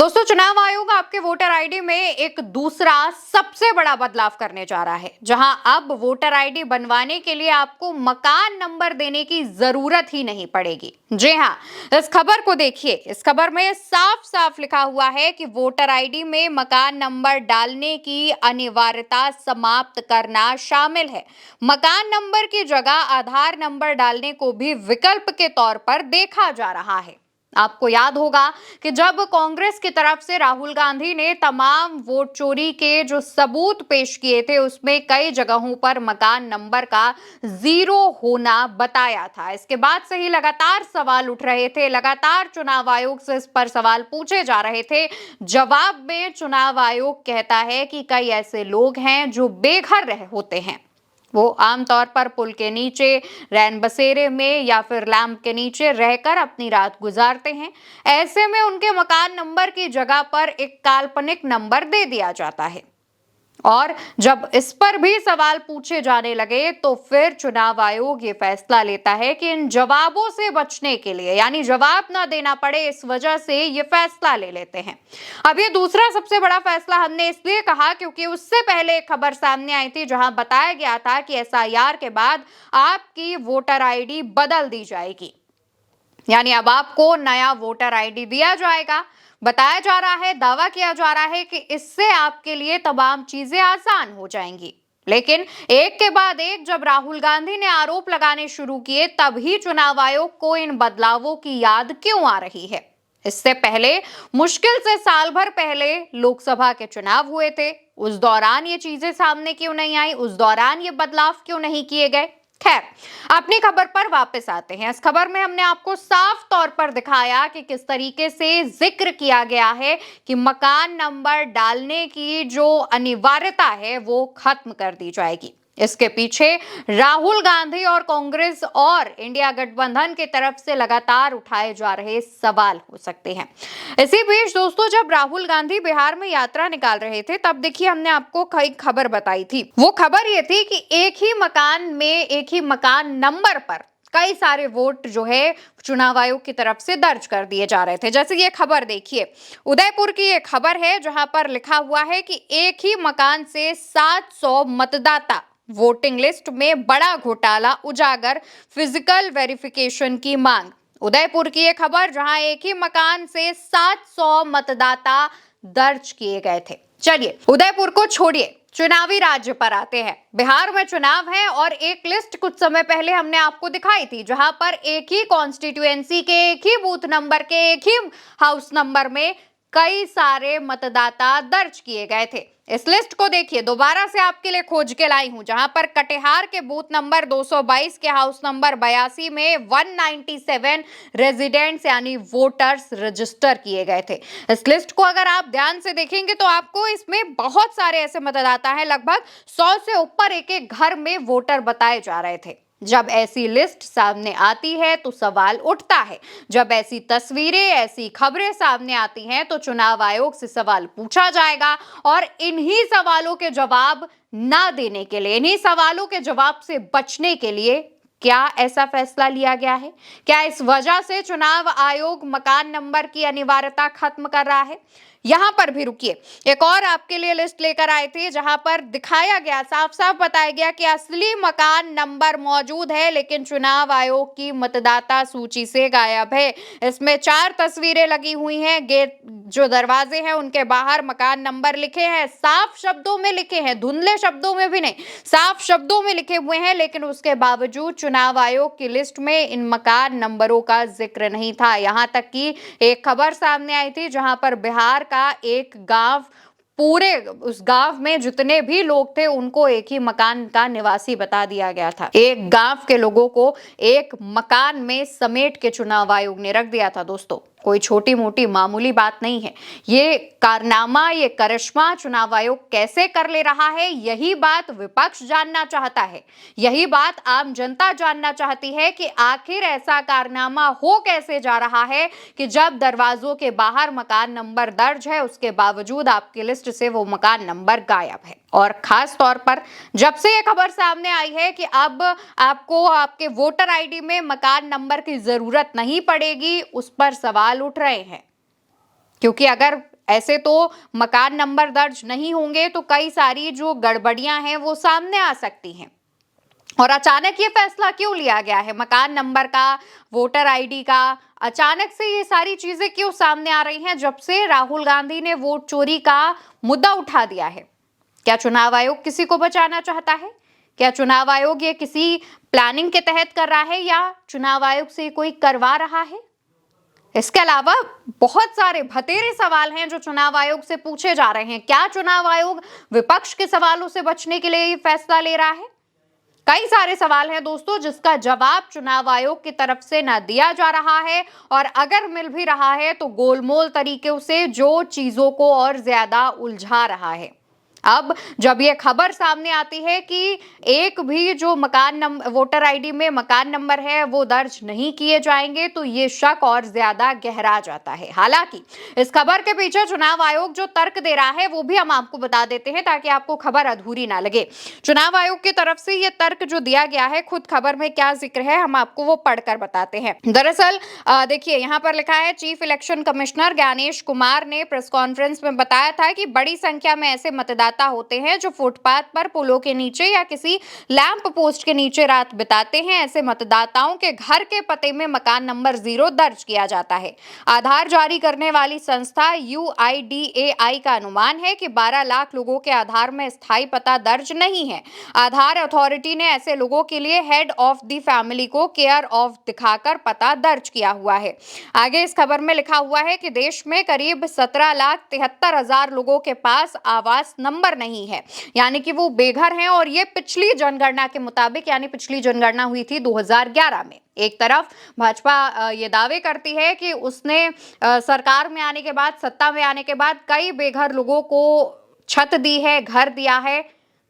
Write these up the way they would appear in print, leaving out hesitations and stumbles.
दोस्तों, चुनाव आयोग आपके वोटर आईडी में एक दूसरा सबसे बड़ा बदलाव करने जा रहा है, जहां अब वोटर आईडी बनवाने के लिए आपको मकान नंबर देने की जरूरत ही नहीं पड़ेगी। जी हां, इस खबर को देखिए। इस खबर में साफ साफ लिखा हुआ है कि वोटर आईडी में मकान नंबर डालने की अनिवार्यता समाप्त करना शामिल है। मकान नंबर की जगह आधार नंबर डालने को भी विकल्प के तौर पर देखा जा रहा है। आपको याद होगा कि जब कांग्रेस की तरफ से राहुल गांधी ने तमाम वोट चोरी के जो सबूत पेश किए थे, उसमें कई जगहों पर मकान नंबर का जीरो होना बताया था। इसके बाद से ही लगातार सवाल उठ रहे थे, लगातार चुनाव आयोग से इस पर सवाल पूछे जा रहे थे। जवाब में चुनाव आयोग कहता है कि कई ऐसे लोग हैं जो बेघर रह होते हैं। वो आमतौर पर पुल के नीचे, रैन बसेरे में या फिर लैंप के नीचे रहकर अपनी रात गुजारते हैं। ऐसे में उनके मकान नंबर की जगह पर एक काल्पनिक नंबर दे दिया जाता है। और जब इस पर भी सवाल पूछे जाने लगे तो फिर चुनाव आयोग ये फैसला लेता है कि इन जवाबों से बचने के लिए, यानी जवाब ना देना पड़े, इस वजह से ये फैसला ले लेते हैं। अब ये दूसरा सबसे बड़ा फैसला हमने इसलिए कहा क्योंकि उससे पहले एक खबर सामने आई थी जहां बताया गया था कि एसआईआर के बाद आपकी वोटर आईडी बदल दी जाएगी, यानी अब आपको नया वोटर आईडी दिया जाएगा। बताया जा रहा है, दावा किया जा रहा है कि इससे आपके लिए तमाम चीजें आसान हो जाएंगी। लेकिन एक के बाद एक जब राहुल गांधी ने आरोप लगाने शुरू किए, तब ही चुनाव आयोग को इन बदलावों की याद क्यों आ रही है। इससे पहले मुश्किल से साल भर पहले लोकसभा के चुनाव हुए थे, उस दौरान ये चीजें सामने क्यों नहीं आई, उस दौरान ये बदलाव क्यों नहीं किए गए। खैर, अपनी खबर पर वापस आते हैं। इस खबर में हमने आपको साफ तौर पर दिखाया कि किस तरीके से जिक्र किया गया है कि मकान नंबर डालने की जो अनिवार्यता है वो खत्म कर दी जाएगी। इसके पीछे राहुल गांधी और कांग्रेस और इंडिया गठबंधन की तरफ से लगातार उठाए जा रहे सवाल हो सकते हैं। इसी बीच दोस्तों, जब राहुल गांधी बिहार में यात्रा निकाल रहे थे, तब देखिए हमने आपको कई खबर बताई थी। वो खबर ये थी कि एक ही मकान में, एक ही मकान नंबर पर कई सारे वोट जो है चुनाव आयोग की तरफ से दर्ज कर दिए जा रहे थे। जैसे ये खबर देखिए, उदयपुर की ये खबर है जहां पर लिखा हुआ है कि एक ही मकान से 700 मतदाता, वोटिंग लिस्ट में बड़ा घोटाला उजागर, फिजिकल वेरिफिकेशन की मांग। उदयपुर की ये खबर जहां एक ही मकान से 700 मतदाता दर्ज किए गए थे। चलिए, उदयपुर को छोड़िए, चुनावी राज्य पर आते हैं। बिहार में चुनाव है और एक लिस्ट कुछ समय पहले हमने आपको दिखाई थी जहां पर एक ही कॉन्स्टिट्यूएंसी के, एक ही बूथ नंबर के, एक ही हाउस नंबर में कई सारे मतदाता दर्ज किए गए थे। इस लिस्ट को देखिए, दोबारा से आपके लिए खोज के लाई हूं, जहां पर कटिहार के बूथ नंबर 222 के हाउस नंबर 82 में 197 रेजिडेंट्स यानी वोटर्स रजिस्टर किए गए थे। इस लिस्ट को अगर आप ध्यान से देखेंगे तो आपको इसमें बहुत सारे ऐसे मतदाता हैं, लगभग 100 से ऊपर एक एक घर में वोटर बताए जा रहे थे। जब ऐसी लिस्ट सामने आती है तो सवाल उठता है। जब ऐसी तस्वीरें, ऐसी खबरें सामने आती हैं तो चुनाव आयोग से सवाल पूछा जाएगा और इन्हीं सवालों के जवाब ना देने के लिए, इन्हीं सवालों के जवाब से बचने के लिए क्या ऐसा फैसला लिया गया है? क्या इस वजह से चुनाव आयोग मकान नंबर की अनिवार्यता खत्म कर रहा है? यहां पर भी रुकिए, एक और आपके लिए लिस्ट लेकर आए थे जहां पर दिखाया गया, साफ साफ बताया गया कि असली मकान नंबर मौजूद है लेकिन चुनाव आयोग की मतदाता सूची से गायब है। इसमें 4 तस्वीरें लगी हुई हैं, गेट जो दरवाजे हैं उनके बाहर मकान नंबर लिखे हैं, साफ शब्दों में लिखे हैं, धुंधले शब्दों में भी नहीं, साफ शब्दों में लिखे हुए हैं, लेकिन उसके बावजूद चुनाव आयोग की लिस्ट में इन मकान नंबरों का जिक्र नहीं था। यहां तक कि एक खबर सामने आई थी जहां पर बिहार का एक गांव, पूरे उस गांव में जितने भी लोग थे उनको एक ही मकान का निवासी बता दिया गया था। एक गांव के लोगों को एक मकान में समेट के चुनाव आयोग ने रख दिया था। दोस्तों, कोई छोटी मोटी मामूली बात नहीं है। ये कारनामा, ये करिश्मा चुनाव आयोग कैसे कर ले रहा है, यही बात विपक्ष जानना चाहता है। यही बात आम जनता जानना चाहती है कि आखिर ऐसा कारनामा हो कैसे जा रहा है कि जब दरवाजों के बाहर मकान नंबर दर्ज है, उसके बावजूद आपकी लिस्ट से वो मकान नंबर गायब है। और खास तौर पर जब से ये खबर सामने आई है कि अब आपको आपके वोटर आईडी में मकान नंबर की जरूरत नहीं पड़ेगी, उस पर सवाल उठ रहे हैं। क्योंकि अगर ऐसे तो मकान नंबर दर्ज नहीं होंगे तो कई सारी जो गड़बड़ियां हैं वो सामने आ सकती हैं। और अचानक ये फैसला क्यों लिया गया है मकान नंबर का, वोटर आईडी का? अचानक से ये सारी चीजें क्यों सामने आ रही हैं जब से राहुल गांधी ने वोट चोरी का मुद्दा उठा दिया है? क्या चुनाव आयोग किसी को बचाना चाहता है? क्या चुनाव आयोग ये किसी प्लानिंग के तहत कर रहा है या चुनाव आयोग से कोई करवा रहा है? इसके अलावा बहुत सारे भतेरे सवाल हैं जो चुनाव आयोग से पूछे जा रहे हैं। क्या चुनाव आयोग विपक्ष के सवालों से बचने के लिए ये फैसला ले रहा है? कई सारे सवाल हैं दोस्तों जिसका जवाब चुनाव आयोग की तरफ से ना दिया जा रहा है, और अगर मिल भी रहा है तो गोलमोल तरीके से जो चीजों को और ज्यादा उलझा रहा है। अब जब ये खबर सामने आती है कि एक भी जो वोटर आईडी में मकान नंबर है वो दर्ज नहीं किए जाएंगे, तो ये शक और ज्यादा गहरा जाता है। हालांकि इस खबर के पीछे चुनाव आयोग जो तर्क दे रहा है वो भी हम आपको बता देते हैं ताकि आपको खबर अधूरी ना लगे। चुनाव आयोग की तरफ से ये तर्क जो दिया गया है, खुद खबर में क्या जिक्र है हम आपको वो पढ़कर बताते हैं। दरअसल देखिए यहाँ पर लिखा है, chief election commissioner Gyanesh Kumar ने प्रेस कॉन्फ्रेंस में बताया था कि बड़ी संख्या में ऐसे मतदाता होते हैं जो फुटपाथ पर, पुलों के नीचे या किसी लैंप पोस्ट के नीचे रात बिताते हैं। ऐसे मतदाताओं के घर के पते में मकान नंबर 0 दर्ज किया जाता है। आधार जारी करने वाली संस्था UIDAI का अनुमान है कि 12 लाख लोगों के आधार में स्थायी पता दर्ज नहीं है। आधार अथॉरिटी ने ऐसे लोगों के लिए हेड ऑफ द फैमिली को केयर ऑफ दिखाकर पता दर्ज किया हुआ है। आगे इस खबर में लिखा हुआ है कि देश में करीब 17,73,000 लोगों के पास आवास नंबर नहीं है, यानी कि वो बेघर हैं, और ये पिछली जनगणना के मुताबिक, यानी पिछली जनगणना हुई थी 2011 में। एक तरफ भाजपा ये दावे करती है कि उसने सरकार में आने के बाद, सत्ता में आने के बाद कई बेघर लोगों को छत दी है, घर दिया है,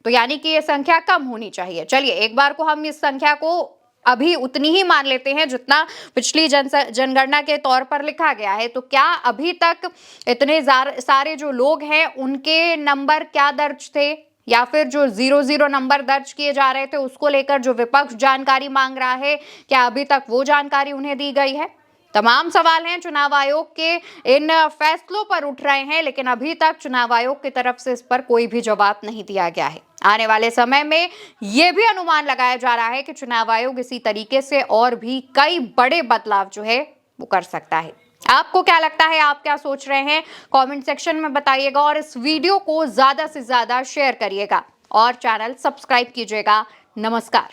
तो यानी कि ये संख्या कम होनी चाहिए। चलिए एक बार को हम इस संख्या को अभी उतनी ही मान लेते हैं जितना पिछली जनगणना के तौर पर लिखा गया है। तो क्या अभी तक इतने सारे जो लोग हैं उनके नंबर क्या दर्ज थे, या फिर जो 00 नंबर दर्ज किए जा रहे थे उसको लेकर जो विपक्ष जानकारी मांग रहा है, क्या अभी तक वो जानकारी उन्हें दी गई है? तमाम सवाल हैं चुनाव आयोग के इन फैसलों पर उठ रहे हैं, लेकिन अभी तक चुनाव आयोग की तरफ से इस पर कोई भी जवाब नहीं दिया गया है। आने वाले समय में यह भी अनुमान लगाया जा रहा है कि चुनाव आयोग इसी तरीके से और भी कई बड़े बदलाव जो है वो कर सकता है। आपको क्या लगता है, आप क्या सोच रहे हैं, कमेंट सेक्शन में बताइएगा, और इस वीडियो को ज्यादा से ज्यादा शेयर करिएगा और चैनल सब्सक्राइब कीजिएगा। नमस्कार।